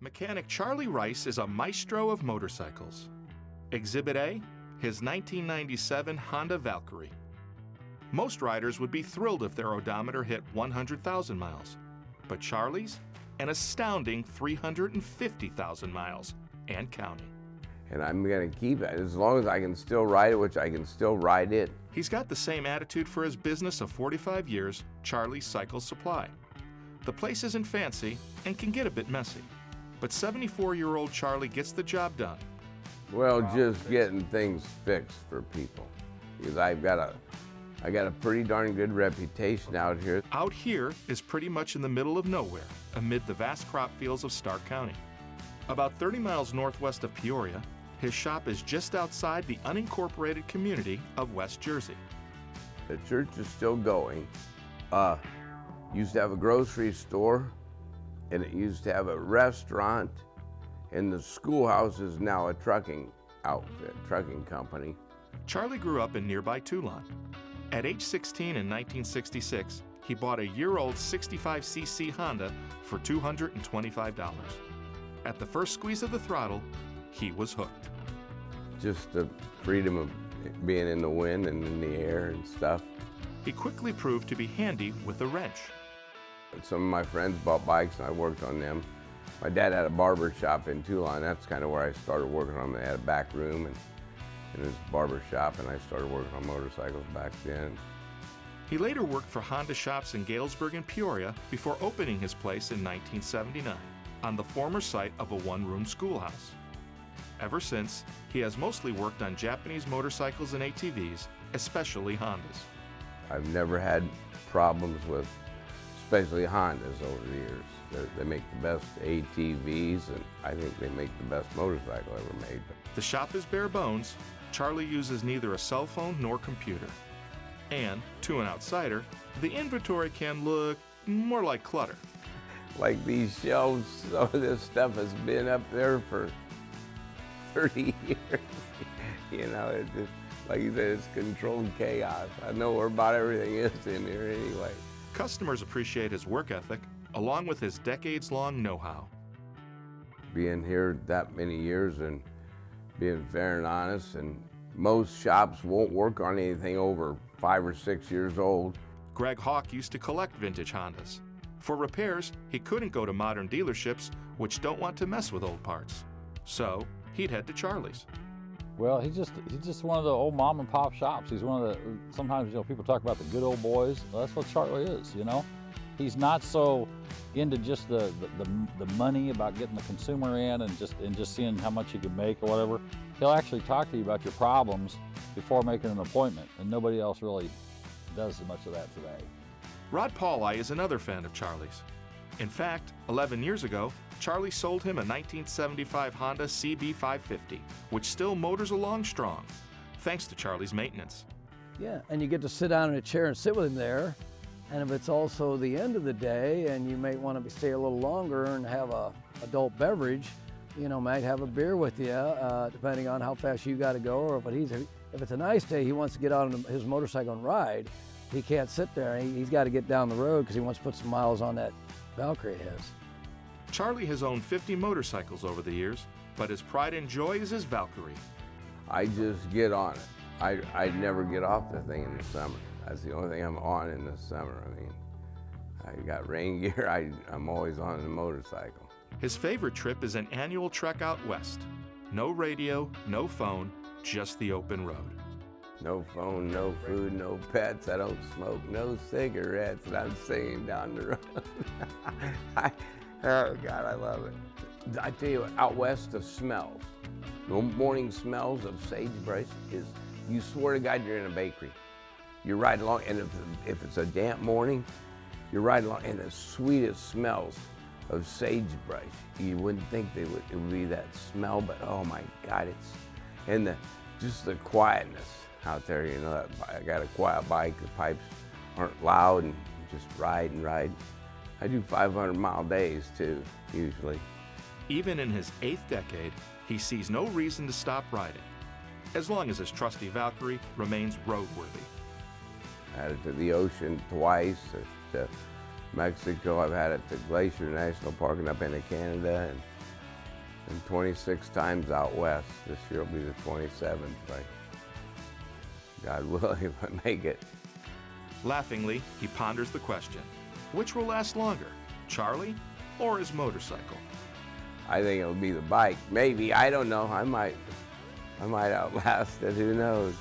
Mechanic Charlie Rice is a maestro of motorcycles. Exhibit A, his 1997 Honda Valkyrie. Most riders would be thrilled if their odometer hit 100,000 miles, but Charlie's an astounding 350,000 miles and counting. And I'm gonna keep it as long as I can still ride it, which I can still ride it. He's got the same attitude for his business of 45 years, Charlie's Cycle Supply. The place isn't fancy and can get a bit messy, but 74-year-old Charlie gets the job done. Well, just getting things fixed for people, because I got a pretty darn good reputation out here. Out here is pretty much in the middle of nowhere, amid the vast crop fields of Stark County. About 30 miles northwest of Peoria, his shop is just outside the unincorporated community of West Jersey. The church is still going. Used to have a grocery store, and it used to have a restaurant, and the schoolhouse is now a trucking outfit, trucking company. Charlie grew up in nearby Toulon. At age 16 in 1966, he bought a year-old 65cc Honda for $225. At the first squeeze of the throttle, he was hooked. Just the freedom of being in the wind and in the air and stuff. He quickly proved to be handy with a wrench. Some of my friends bought bikes and I worked on them. My dad had a barber shop in Toulon. That's kind of where I started working on them. They had a back room and in his barber shop, and I started working on motorcycles back then. He later worked for Honda shops in Galesburg and Peoria before opening his place in 1979 on the former site of a one-room schoolhouse. Ever since, he has mostly worked on Japanese motorcycles and ATVs, especially Hondas. I've never had problems with, especially Hondas over the years. They make the best ATVs, and I think they make the best motorcycle ever made. The shop is bare bones. Charlie uses neither a cell phone nor computer. And, to an outsider, the inventory can look more like clutter. Like these shelves, some of this stuff has been up there for 30 years. You know, it's just, like you said, it's controlled chaos. I know where about everything is in here anyway. Customers appreciate his work ethic, along with his decades-long know-how. Being here that many years and being fair and honest, and most shops won't work on anything over 5 or 6 years old. Greg Hawk used to collect vintage Hondas. For repairs, he couldn't go to modern dealerships, which don't want to mess with old parts. So he'd head to Charlie's. Well, he's just one of the old mom and pop shops. He's one of the, sometimes, people talk about the good old boys. Well, that's what Charlie is, He's not so into just the money, about getting the consumer in and just seeing how much you can make or whatever. He'll actually talk to you about your problems before making an appointment, and nobody else really does as much of that today. Rod Pauli is another fan of Charlie's. In fact, 11 years ago, Charlie sold him a 1975 Honda CB550, which still motors along strong, thanks to Charlie's maintenance. Yeah, and you get to sit down in a chair and sit with him there. And if it's also the end of the day and you may want to stay a little longer and have a adult beverage, might have a beer with you, depending on how fast you got to go, or if it's a nice day, he wants to get out on his motorcycle and ride, he can't sit there. He's got to get down the road because he wants to put some miles on that Valkyrie of his. Charlie has owned 50 motorcycles over the years, but his pride and joy is his Valkyrie. I just get on it. I never get off the thing in the summer. That's the only thing I'm on in the summer. I got rain gear, I'm always on the motorcycle. His favorite trip is an annual trek out west. No radio, no phone, just the open road. No phone, no food, no pets, I don't smoke, no cigarettes, and I'm singing down the road. Oh God, I love it. I tell you what, out west, the smells, the morning smells of sagebrush is, you swear to God you're in a bakery. You ride along, and if it's a damp morning, you ride along, and the sweetest smells of sagebrush. You wouldn't think it would be that smell, but oh my God, and just the quietness out there, I got a quiet bike, the pipes aren't loud, and you just ride and ride. I do 500-mile days too, usually. Even in his 8th decade, he sees no reason to stop riding, as long as his trusty Valkyrie remains roadworthy. I had it to the ocean twice, to Mexico. I've had it to Glacier National Park and up into Canada. And and 26 times out west. This year will be the 27th, but God willing, if I make it. Laughingly, he ponders the question, which will last longer, Charlie or his motorcycle? I think it'll be the bike. Maybe, I don't know. I might outlast it, who knows?